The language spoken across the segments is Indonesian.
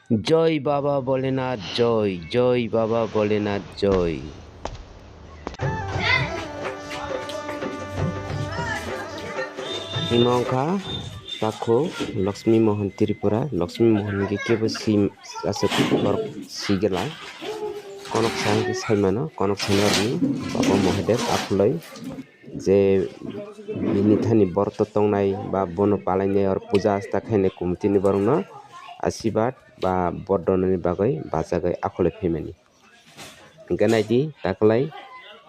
Joy Baba Bole Nath Joy, Joy Baba Bole Nath Joy. Himangka Takho Lakshmi Mohan Tripura, Lakshmi Mohan ke kebo sim asuk Borok sigela. Konok sang Khaimano, konok sanarni Baba Mohadev akulai je Bini thani borto tongnai ba Bono palainai or puja asta khaine kumtini borongno asibat ba bordonani bagai bajagai akulai phemani. Ganai taklai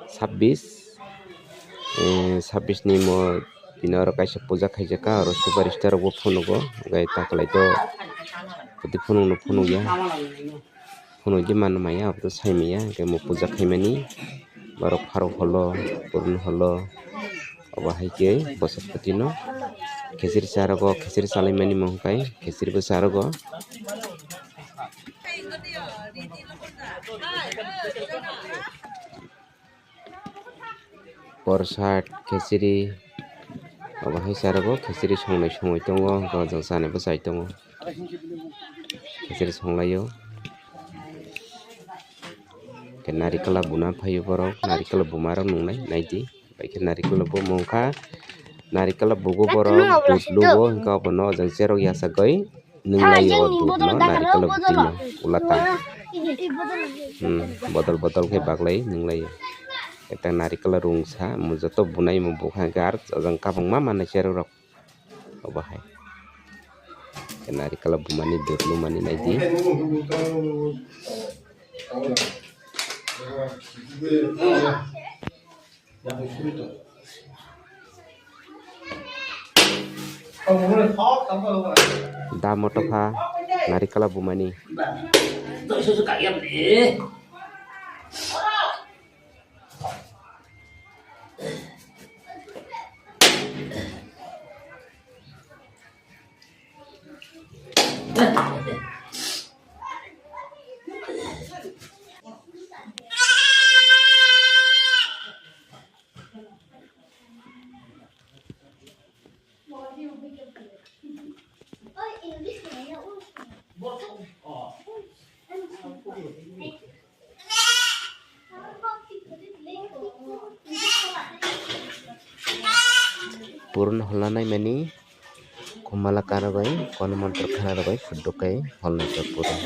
26 ni mo dinaro kaisa puja khaijaka aro superstar bo phunugo gai taklai to pati phunu ya phunu je manmaya to saimaya ke mo puja khaimani borok pharo holo purun holo oba haike bosakpati no khesir sarago khesir salaimani mongkai khesir bo sarago Porsat khesiri oba hai sarago khesiri songnai songoi tongo gojong sane bo sai tongo khesiri songlayo ke narikala buna phayo borok narikala bumaro nungnai naidi baike narikala bo mongka narikala bugo borok dudlugo hingka bono jang zero yasa goi nunglayo dudno narikala butino ulatan botol ke baglai nunglayo eta narikala rungsa mujoto bunai mo bukha gar jang kabang mama na chero rok obahai narikala bumani dudlu mani naidi da motofa narikala bumani purun holanai mani kumala karagai kon montor khara ragai fudukai holnai purun